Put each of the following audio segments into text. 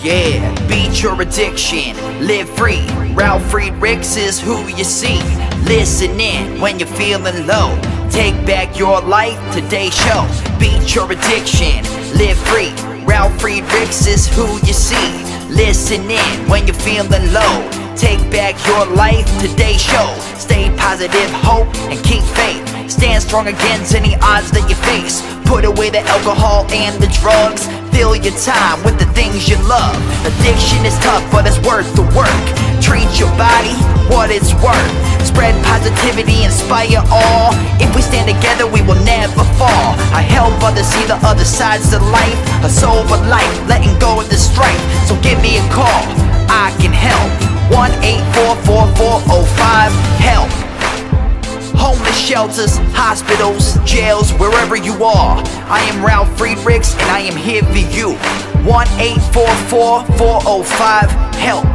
Yeah, beat your addiction, live free. Ralf Friedrichs is who you see. Listen in when you're feeling low. Take back your life, today's show. Beat your addiction, live free. Ralf Friedrichs is who you see. Listen in when you're feeling low. Take back your life, today's show. Stay positive, hope, and keep faith. Stand strong against any odds that you face. Put away the alcohol and the drugs. Fill your time with the things you love. Addiction is tough, but it's worth the work. Treat your body what it's worth. Spread positivity, inspire all. If we stand together, we will never fall. I help others see the other sides of life. A sober life, letting go of the strife. So give me a call, I can help. 1-844-4405-HELP. Homeless shelters, hospitals, jails, wherever you are. I am Ralf Friedrichs and I am here for you. 1-844-405-HELP.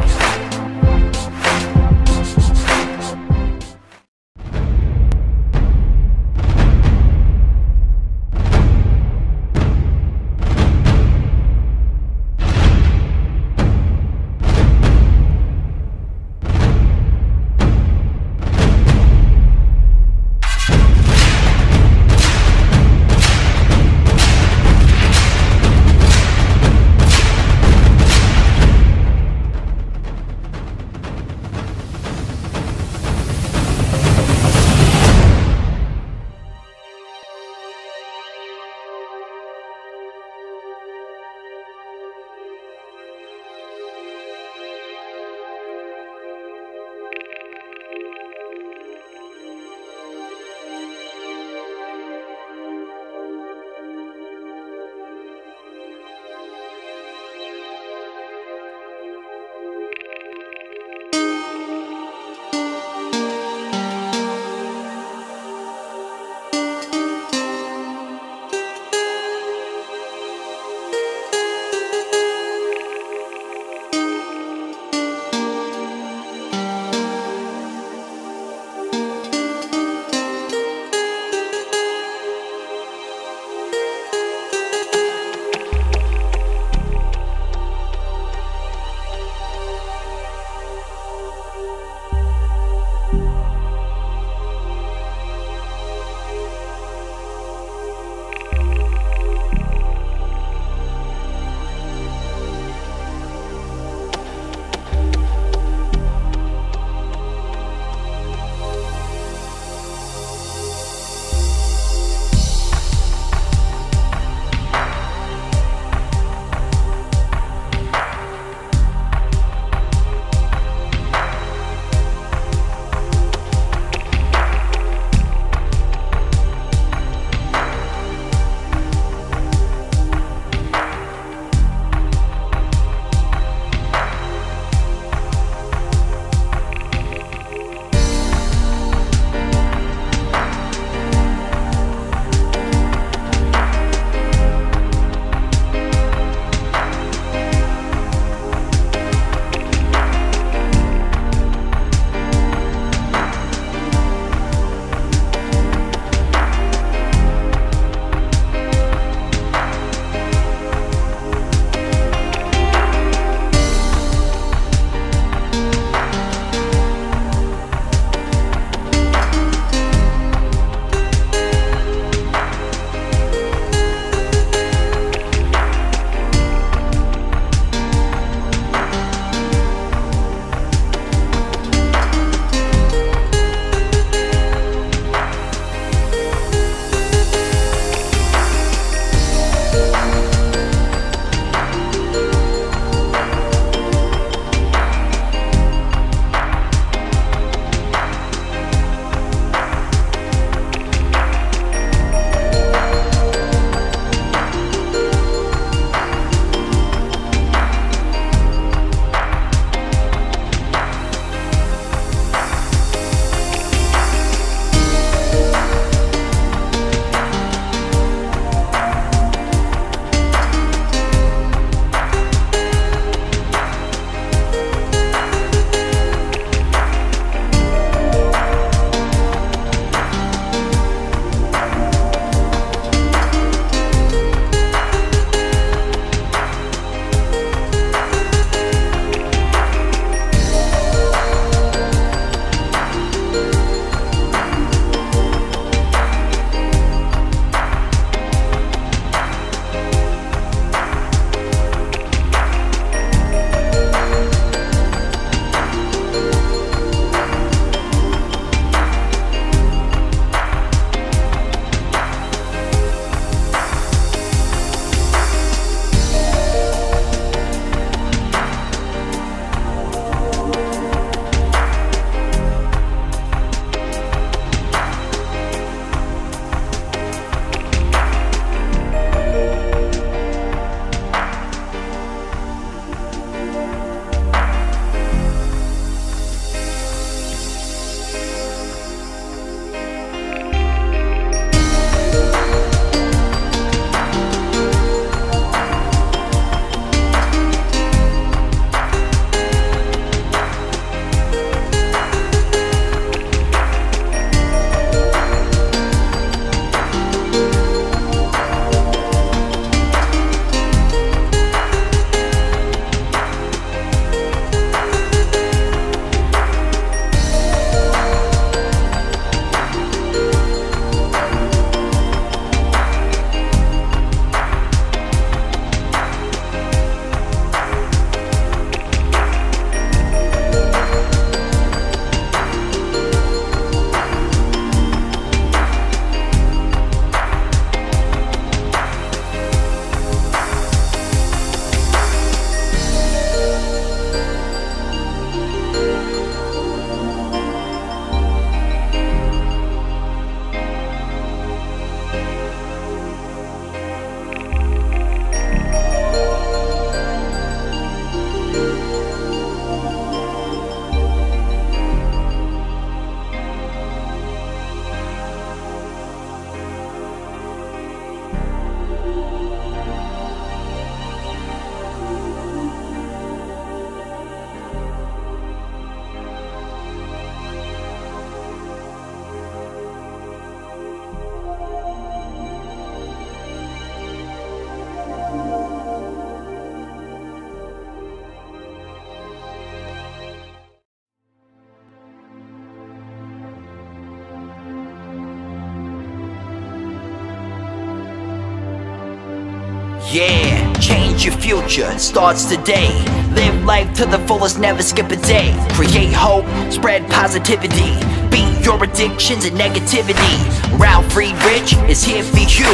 Yeah, change your future, starts today. Live life to the fullest, never skip a day. Create hope, spread positivity. Beat your addictions and negativity. Ralf Friedrichs is here for you.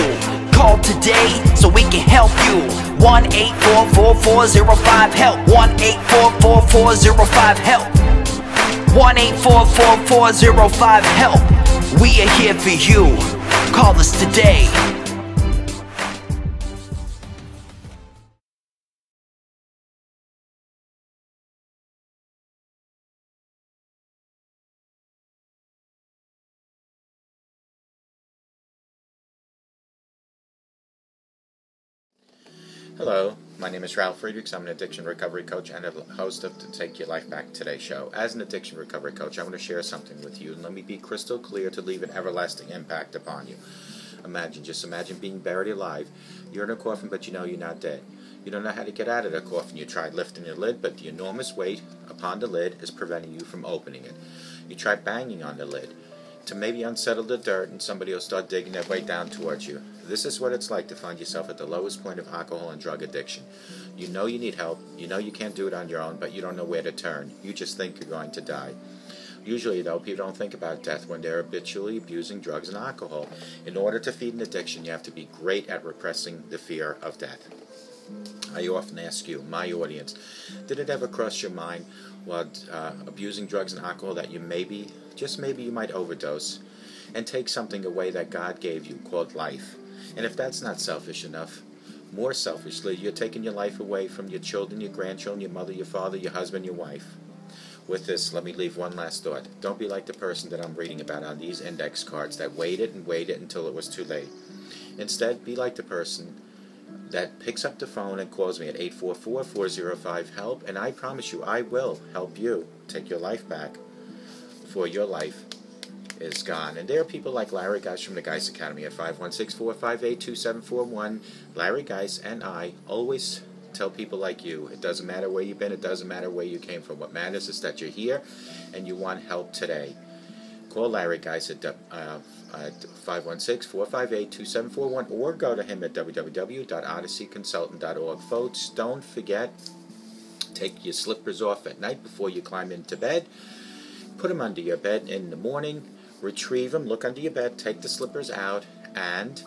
Call today so we can help you. 1-844-405-HELP. 1-844-405-HELP. 1-844-405-HELP. We are here for you. Call us today. Hello, my name is Ralf Friedrichs. I'm an addiction recovery coach and a host of the Take Your Life Back Today show. As an addiction recovery coach, I want to share something with you, and let me be crystal clear to leave an everlasting impact upon you. Just imagine being buried alive. You're in a coffin, but you know you're not dead. You don't know how to get out of the coffin. You tried lifting the lid, but the enormous weight upon the lid is preventing you from opening it. You try banging on the lid to maybe unsettle the dirt, and somebody will start digging their way down towards you. This is what it's like to find yourself at the lowest point of alcohol and drug addiction. You know you need help, you know you can't do it on your own, but you don't know where to turn. You just think you're going to die. Usually, though, people don't think about death when they're habitually abusing drugs and alcohol. In order to feed an addiction, you have to be great at repressing the fear of death. I often ask you, my audience, did it ever cross your mind while abusing drugs and alcohol that you maybe, just maybe, you might overdose and take something away that God gave you called life? And if that's not selfish enough, more selfishly, you're taking your life away from your children, your grandchildren, your mother, your father, your husband, your wife. With this, let me leave one last thought. Don't be like the person that I'm reading about on these index cards that waited and waited until it was too late. Instead, be like the person that picks up the phone and calls me at 844-405-HELP, and I promise you, I will help you take your life back before your life is gone. And there are people like Larry Geis from the Geis Academy at 516-458-2741. Larry Geis and I always tell people like you, it doesn't matter where you've been, it doesn't matter where you came from. What matters is that you're here and you want help today. Call Larry Geis at 516-458-2741 or go to him at www.odysseyconsultant.org. Folks, don't forget, take your slippers off at night before you climb into bed. Put them under your bed in the morning. Retrieve them, look under your bed, take the slippers out, and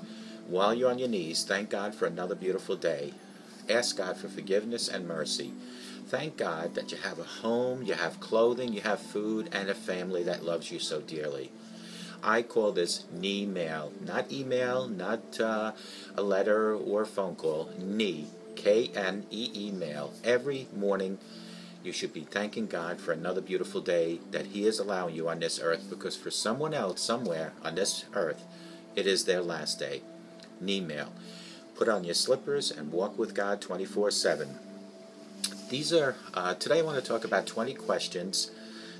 while you're on your knees, thank God for another beautiful day. Ask God for forgiveness and mercy. Thank God that you have a home, you have clothing, you have food, and a family that loves you so dearly. I call this knee-mail. Not email, not a letter or a phone call. Knee, K-N-E-E mail. Every morning you should be thanking God for another beautiful day that He is allowing you on this earth, because for someone else somewhere on this earth, it is their last day. Knee mail. Put on your slippers and walk with God 24/7. These are, today I want to talk about 20 questions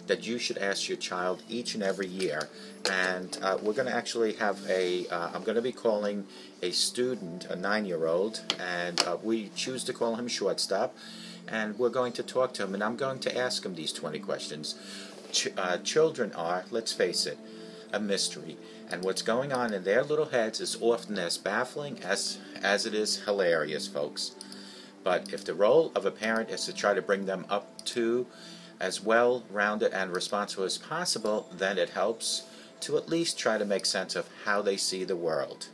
that you should ask your child each and every year. And we're going to actually have I'm going to be calling a student, a 9-year-old, and we choose to call him Shortstop. And we're going to talk to him, and I'm going to ask him these 20 questions. Children are, let's face it, a mystery. And what's going on in their little heads is often as baffling as it is hilarious, folks. But if the role of a parent is to try to bring them up to as well-rounded and responsible as possible, then it helps to at least try to make sense of how they see the world.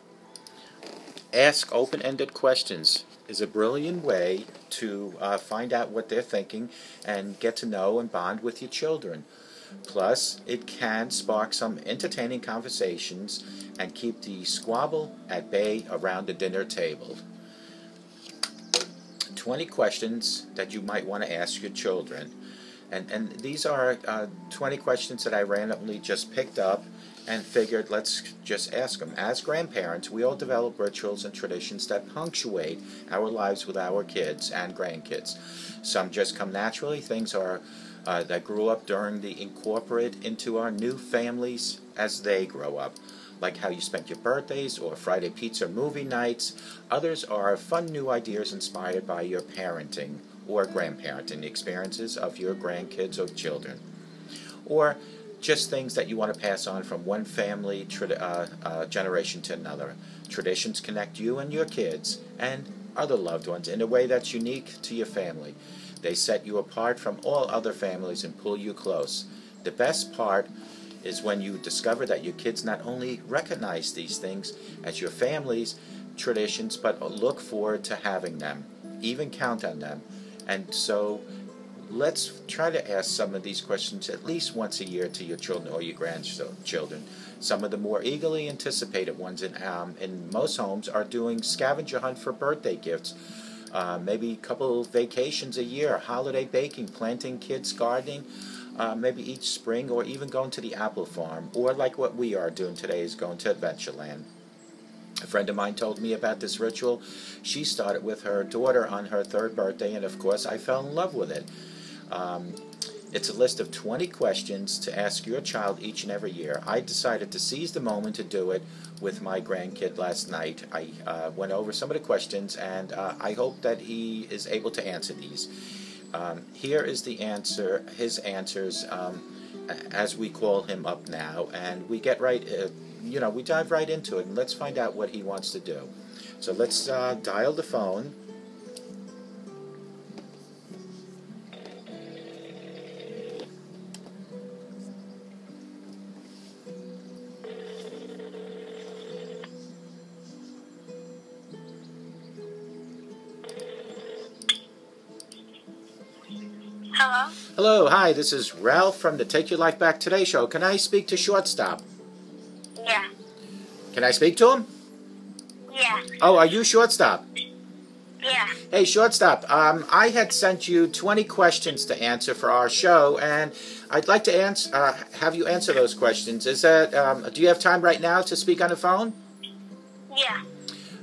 Ask open-ended questions is a brilliant way to find out what they're thinking and get to know and bond with your children. Plus, it can spark some entertaining conversations and keep the squabble at bay around the dinner table. 20 questions that you might want to ask your children. And these are 20 questions that I randomly just picked up and figured let's just ask them. As grandparents, we all develop rituals and traditions that punctuate our lives with our kids and grandkids. Some just come naturally. Things are that grew up during the incorporate into our new families as they grow up, like how you spent your birthdays or Friday pizza movie nights. Others are fun new ideas inspired by your parenting or grandparenting experiences of your grandkids or children, or just things that you want to pass on from one family generation to another. Traditions connect you and your kids, and other loved ones in a way that's unique to your family. They set you apart from all other families and pull you close. The best part is when you discover that your kids not only recognize these things as your family's traditions, but look forward to having them, even count on them. And so let's try to ask some of these questions at least once a year to your children or your grandchildren. Some of the more eagerly anticipated ones in most homes are doing scavenger hunt for birthday gifts. Maybe a couple vacations a year, holiday baking, planting kids gardening, maybe each spring, or even going to the apple farm, or like what we are doing today is going to Adventureland. A friend of mine told me about this ritual. She started with her daughter on her 3rd birthday, and of course I fell in love with it. It's a list of 20 questions to ask your child each and every year. I decided to seize the moment to do it with my grandkid last night. I went over some of the questions, and I hope that he is able to answer these. Here is the answer, his answers, as we call him up now, and we get right, we dive right into it, and let's find out what he wants to do. So let's dial the phone. Hello? Hello, hi, this is Ralph from the Take Your Life Back Today show. Can I speak to Shortstop? Yeah. Can I speak to him? Yeah. Oh, are you Shortstop? Yeah. Hey, Shortstop, I had sent you 20 questions to answer for our show, and I'd like to have you answer those questions. Is that, do you have time right now to speak on the phone? Yeah.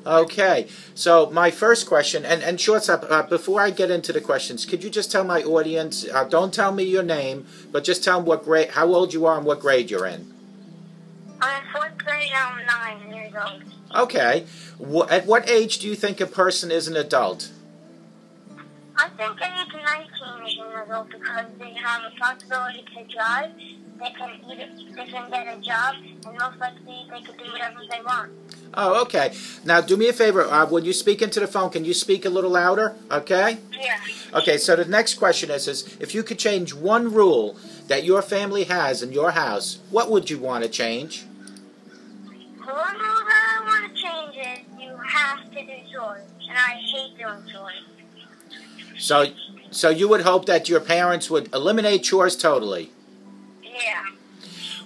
Okay, so my first question, and Shortstop, before I get into the questions, could you just tell my audience, don't tell me your name, but just tell them what grade, how old you are and what grade you're in. I'm in 4th grade, I'm 9 years old. Okay, at what age do you think a person is an adult? I think age 19 is an adult because they have a responsibility to drive, they can get a job, and most likely they can do whatever they want. Oh, okay. Now, do me a favor. When you speak into the phone, can you speak a little louder? Okay? Yeah. Okay, so the next question is if you could change one rule that your family has in your house, what would you want to change? The one rule that I want to change is you have to do chores, and I hate doing chores. So you would hope that your parents would eliminate chores totally? Yeah.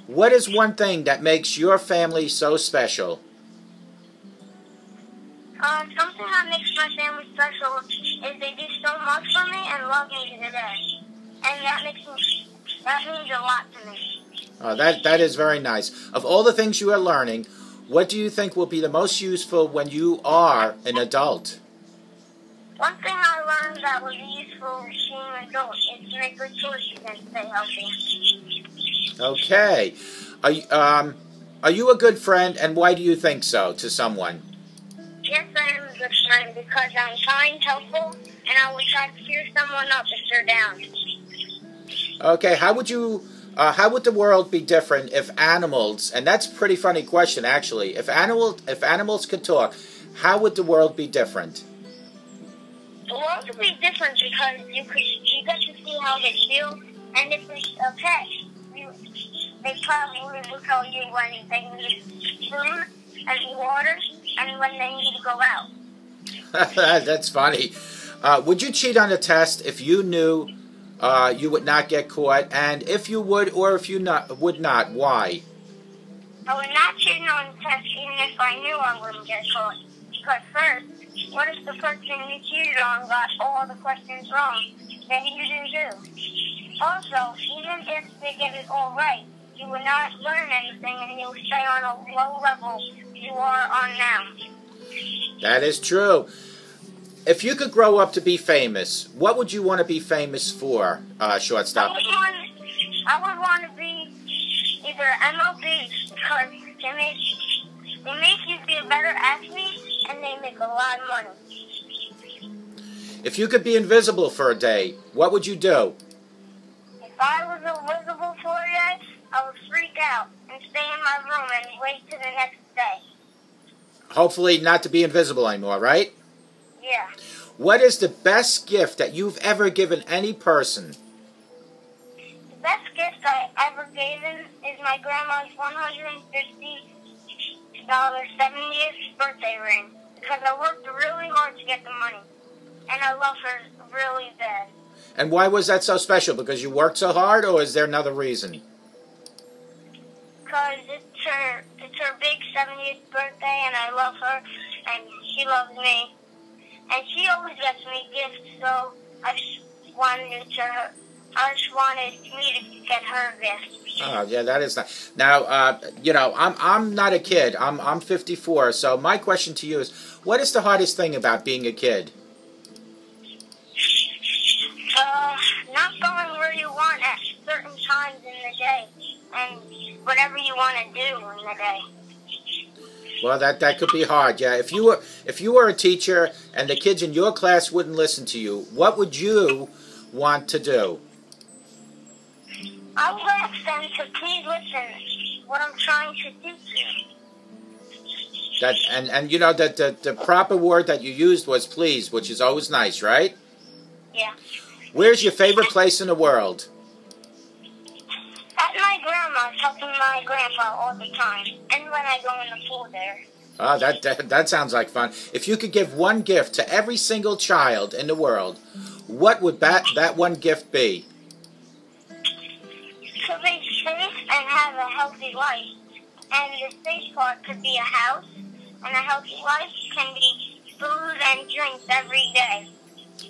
What is one thing that makes your family so special? Something that makes my family special is they do so much for me and love me to the day. And that means a lot to me. That is very nice. Of all the things you are learning, what do you think will be the most useful when you are an adult? One thing I learned that was useful being an adult is to make good choices and stay healthy. Okay. Are you a good friend, and why do you think so to someone? Yes, I am a good friend because I'm kind, helpful, and I will try to cheer someone up if they're down. Okay, how would the world be different if animals, and that's a pretty funny question actually, if animals could talk, how would the world be different? The world would be different because you get to see how they feel, and if it's a pet, they probably will tell you when they need food and water, and when they need to go out. That's funny. Would you cheat on a test if you knew you would not get caught? And if you would or if you would not, why? I would not cheat on the test even if I knew I wouldn't get caught. Because first, what if the person you cheated on got all the questions wrong? Then you do too. Also, even if they get it all right, you will not learn anything and you will stay on a low level you are on now. That is true. If you could grow up to be famous, what would you want to be famous for, Shortstop? I would want to be either MLB because they make you be a better athlete and they make a lot of money. If you could be invisible for a day, what would you do? If I was invisible for a day, I would freak out and stay in my room and wait till the next day. Hopefully not to be invisible anymore, right? Yeah. Yeah. What is the best gift that you've ever given any person? The best gift I ever gave him is my grandma's $150 70th birthday ring. Because I worked really hard to get the money. And I love her really bad. And why was that so special? Because you worked so hard, or is there another reason? Because it's her big 70th birthday, and I love her, and she loves me. And she always gets me gifts, so I just wanted me to get her a gift. Oh, yeah, that is nice. Now, you know, I'm not a kid. I'm 54. So my question to you is, what is the hardest thing about being a kid? Not going where you want at certain times in the day, and whatever you want to do in the day. Well, that could be hard. Yeah, if you were a teacher and the kids in your class wouldn't listen to you, what would you want to do? I would ask them to please listen what I'm trying to teach you. That and you know that the proper word that you used was please, which is always nice, right? Yeah. Where's your favorite place in the world? At my grandma's, helping my grandpa all the time, and when I go in the pool there. Oh, that sounds like fun. If you could give one gift to every single child in the world, what would that one gift be? To be safe and have a healthy life. And the safe part could be a house, and a healthy life can be food and drinks every day.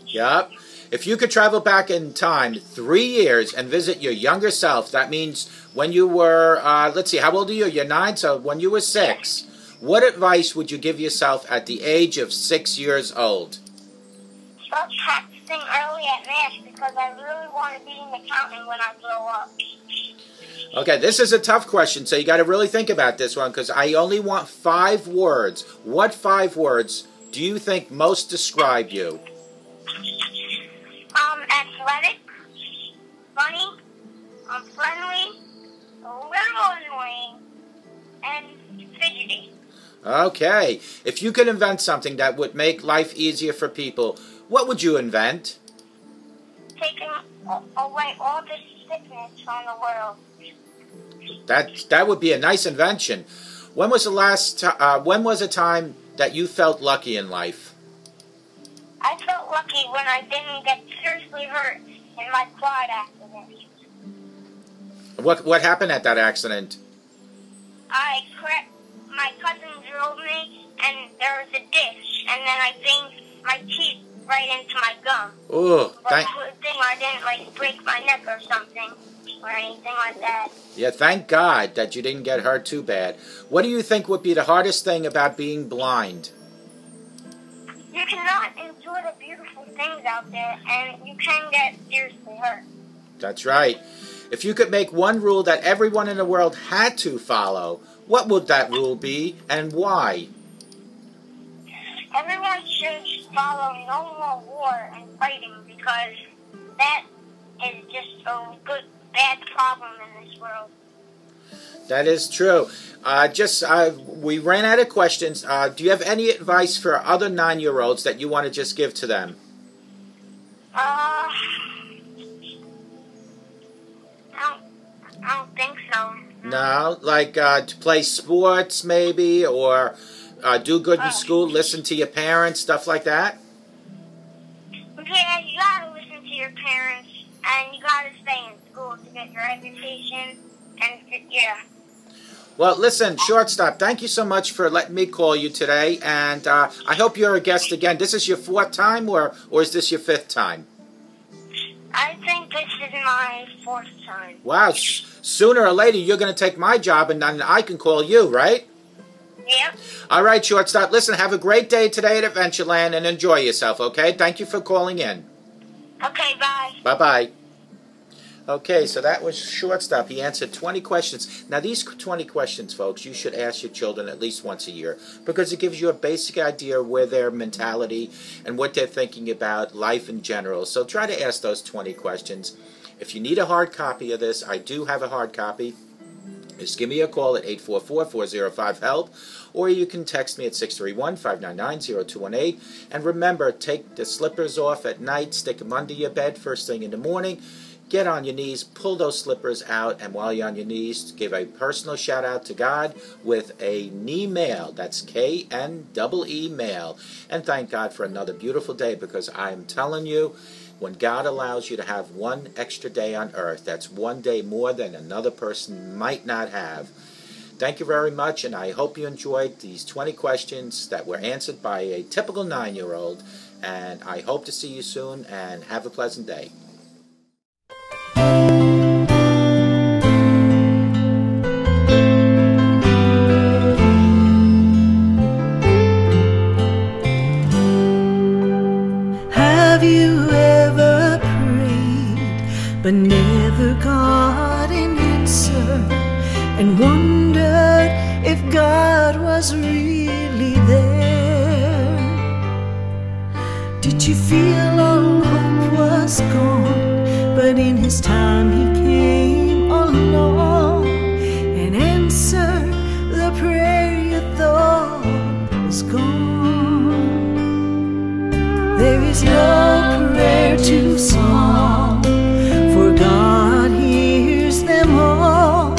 Yup. If you could travel back in time 3 years and visit your younger self, that means when you were, let's see, how old are you? You're 9, so when you were 6, what advice would you give yourself at the age of 6 years old? Start practicing early at math because I really want to be an accountant when I grow up. Okay, this is a tough question, so you got to really think about this one because I only want 5 words. What 5 words do you think most describe you? Athletic, funny, friendly, a little annoying, and fidgety. Okay, if you could invent something that would make life easier for people, what would you invent? Taking away all the sickness from the world. That would be a nice invention. When was when was a time that you felt lucky in life? I felt lucky when I didn't get seriously hurt in my quad accident. What happened at that accident? My cousin drove me, and there was a ditch, and then I banged my teeth right into my gum. Ooh, But good thing I didn't break my neck or something, or anything like that. Yeah, thank God that you didn't get hurt too bad. What do you think would be the hardest thing about being blind? You cannot enjoy the beautiful things out there, and you can get seriously hurt. That's right. If you could make one rule that everyone in the world had to follow, what would that rule be and why? Everyone should follow no more war and fighting because that is just a bad problem in this world. That is true. We ran out of questions. Do you have any advice for other 9-year-olds that you want to just give to them? I don't think so. No? Like to play sports maybe, or do good in school, listen to your parents, stuff like that? Yeah, you gotta listen to your parents, and you gotta stay in school to get your education, and yeah. Well, listen, Shortstop, thank you so much for letting me call you today, and I hope you're a guest again. This is your 4th time, or is this your 5th time? I think this is my 4th time. Wow, sooner or later you're going to take my job, and then I can call you, right? Yep. All right, Shortstop, listen, have a great day today at Adventureland, and enjoy yourself, okay? Thank you for calling in. Okay, bye. Bye-bye. Okay, so that was Shortstop. He answered 20 questions. Now, these 20 questions, folks, you should ask your children at least once a year because it gives you a basic idea of where their mentality and what they're thinking about life in general. So try to ask those 20 questions. If you need a hard copy of this, I do have a hard copy. Just give me a call at 844-405-HELP, or you can text me at 631-599-0218. And remember, take the slippers off at night, stick them under your bed first thing in the morning. Get on your knees, pull those slippers out, and while you're on your knees, give a personal shout out to God with a knee mail. That's K-N-E-E mail. And thank God for another beautiful day, because I'm telling you, when God allows you to have one extra day on earth, that's one day more than another person might not have. Thank you very much, and I hope you enjoyed these 20 questions that were answered by a typical 9-year-old. And I hope to see you soon, and have a pleasant day. Have you ever prayed but never got an answer, and wondered if God was really there? Did you feel all hope was gone, but in His time He came along and answered the prayer you thought was gone? There is no prayer too small, for God hears them all.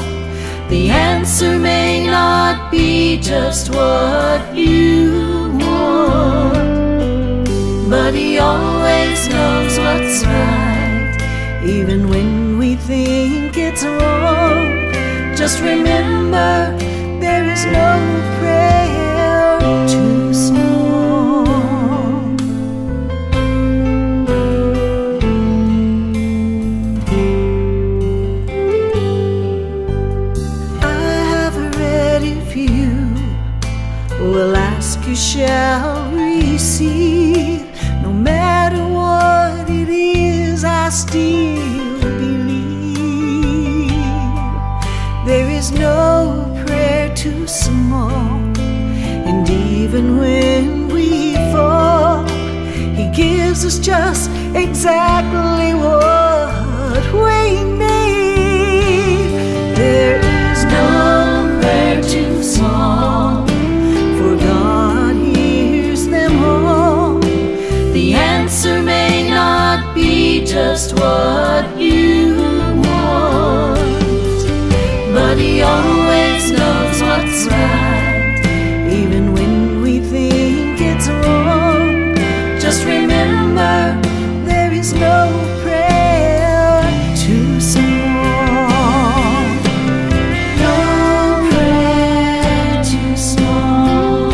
The answer may not be just what you want, but He always knows what's right, even when we think it's wrong. Just remember, there is no prayer too small. Will ask, you shall receive. No matter what it is, I still believe. There is no prayer too small, and even when we fall, He gives us just exactly what we need. There is no prayer too small, for God hears them all. The answer may not be just what you want, but He always knows what's right, even when we think it's wrong. Just remember, there is no prayer too small. No prayer too small.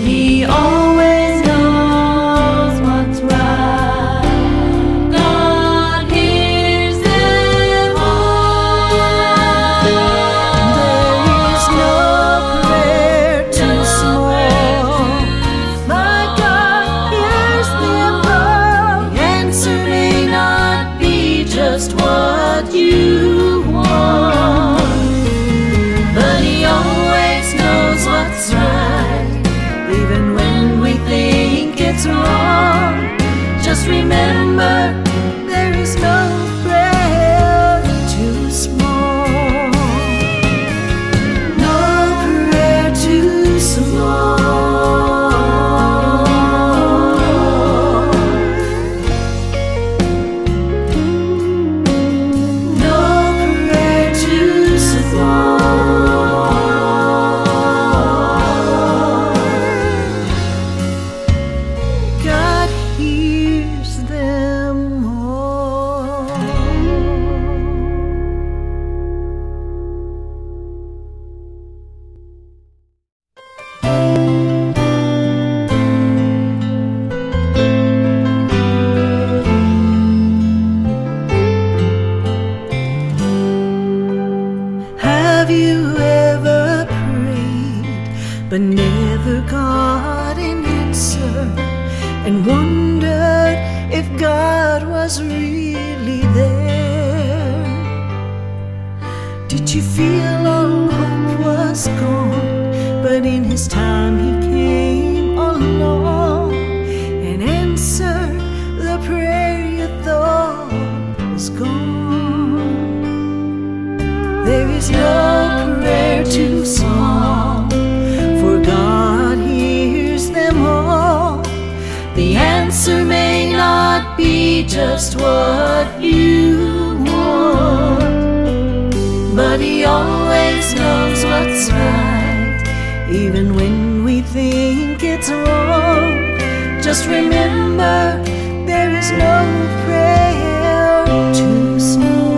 He always knows what's right. God hears them all. There is no prayer too small. My God hears them all. The answer may not be just what you want, but He always knows what's right, even when we think it's wrong. Just remember, there is no prayer too small. No prayer too small. No prayer too small. God hears them all. Have you ever prayed but never got an answer, and wondered if God was really there? Did you feel all hope was gone, but in His time He came along and answered the prayer you thought was gone? is no prayer too small, for God hears them all. The answer may not be just what you want, but He always knows what's right, even when we think it's wrong. Just remember, there is no prayer too small.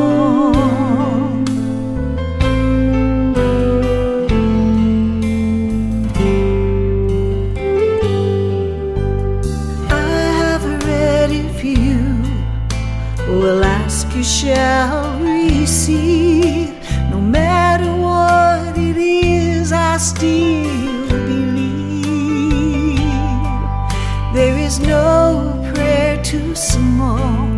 I have ready for you, will ask, you shall receive. No matter what it is, I still believe. There is no prayer too small,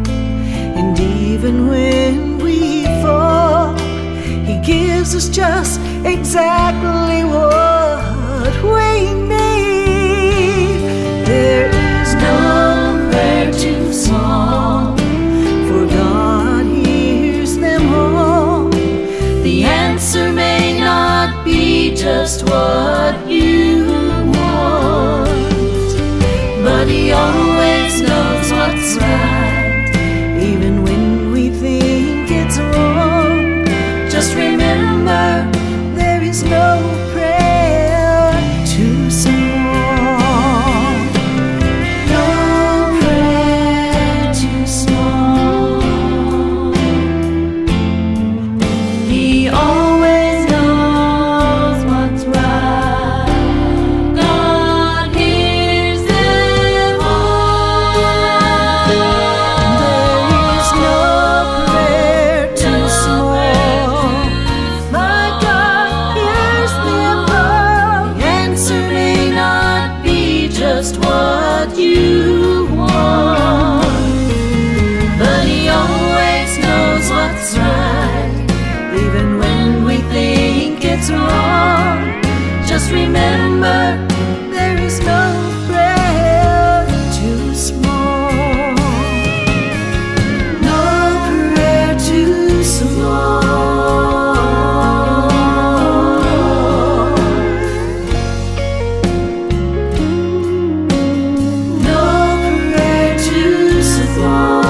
and even when we fall, He gives us just exactly what we need. There is no prayer too small, for God hears them all. The answer may not be just what you want, but He always knows what's right, even when we think it's wrong. Just remember, there is no prayer too small. No prayer too small. He always knows what's right. God hears them all. There is no prayer too small. My God hears them all. The answer may not be just what you want, but He always knows what's right, even when we think it's wrong. Just remember, there is no prayer too small. No prayer too small. No prayer too small.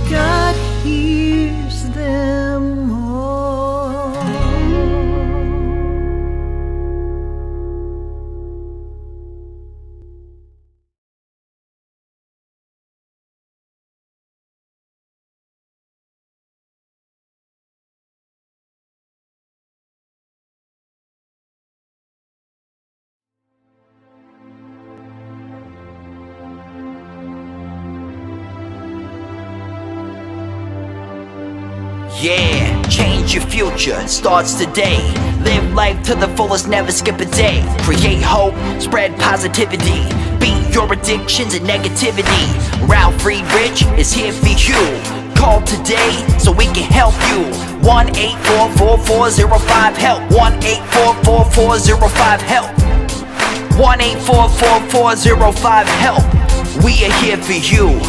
God hears them all. Yeah, change your future, it starts today. Live life to the fullest, never skip a day. Create hope, spread positivity. Beat your addictions and negativity. Ralf Friedrichs is here for you. Call today so we can help you. 1-844-405-HELP. 1-844-405-HELP. 1-844-405-HELP. We are here for you.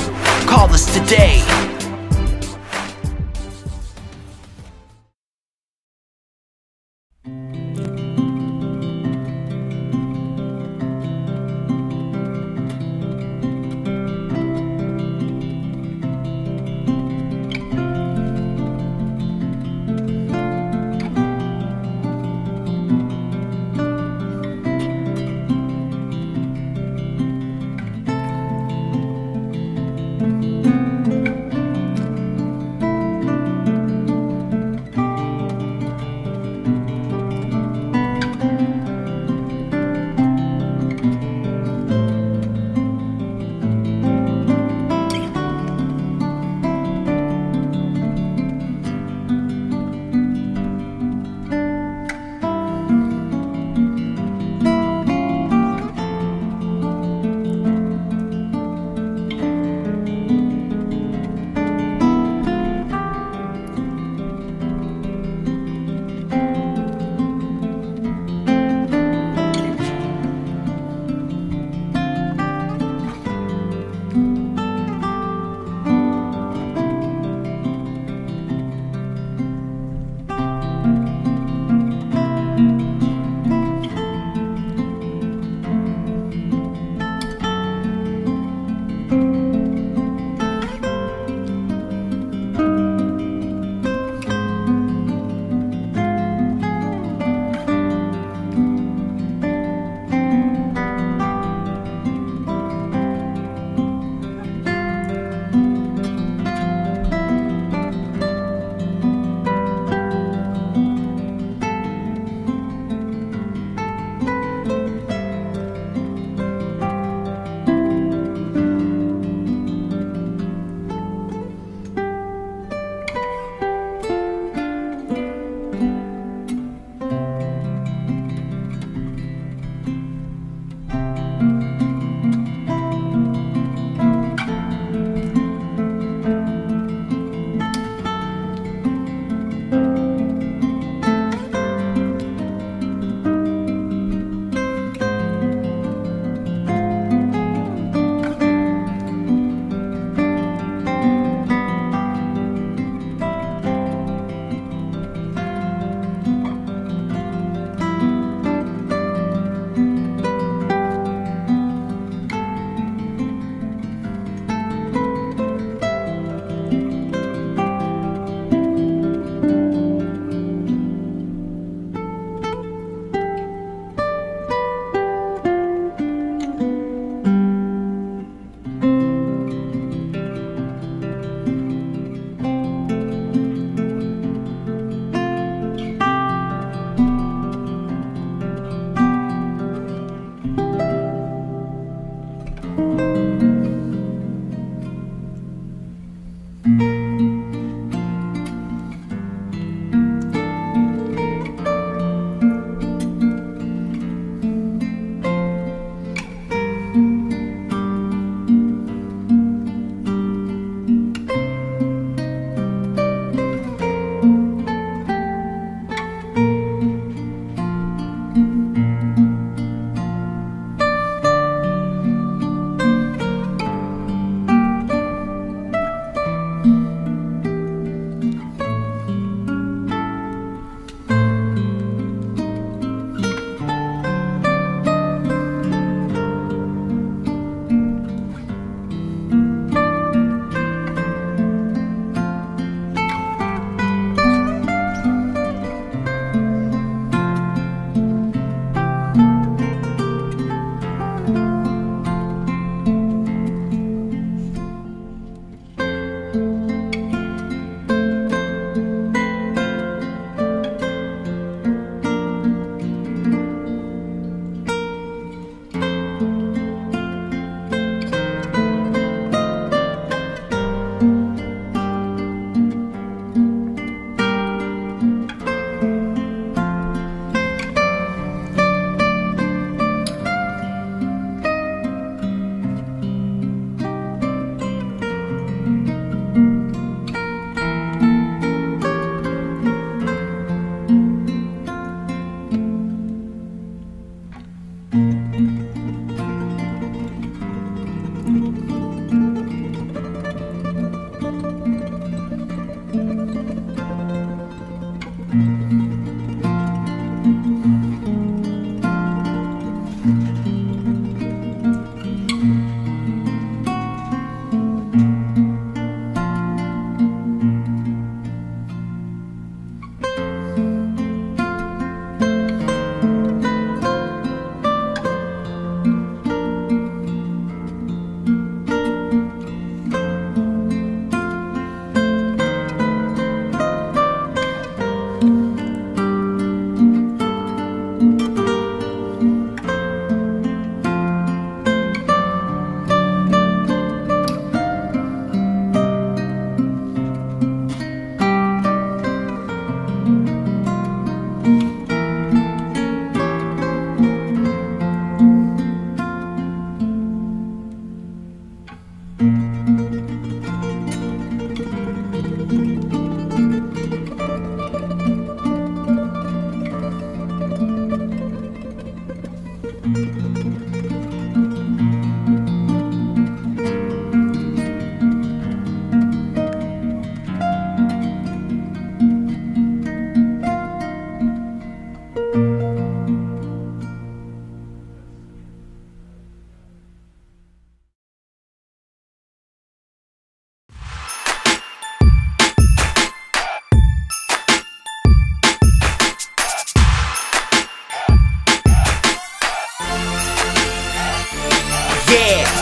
Call us today.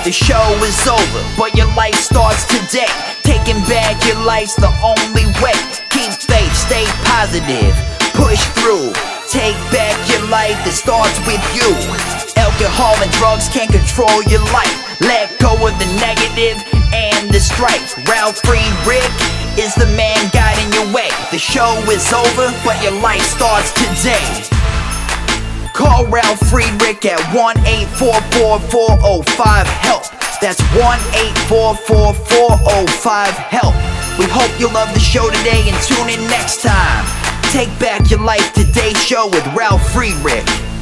The show is over, but your life starts today. Taking back your life's the only way. Keep faith, stay positive, push through. Take back your life, it starts with you. Alcohol and drugs can't control your life. Let go of the negative and the strife. Ralf Friedrichs is the man guiding your way. The show is over, but your life starts today. Call Ralf Friedrichs at 1-844-405-HELP. That's 1-844-405-HELP. We hope you love the show today and tune in next time. Take back your life today show with Ralf Friedrichs.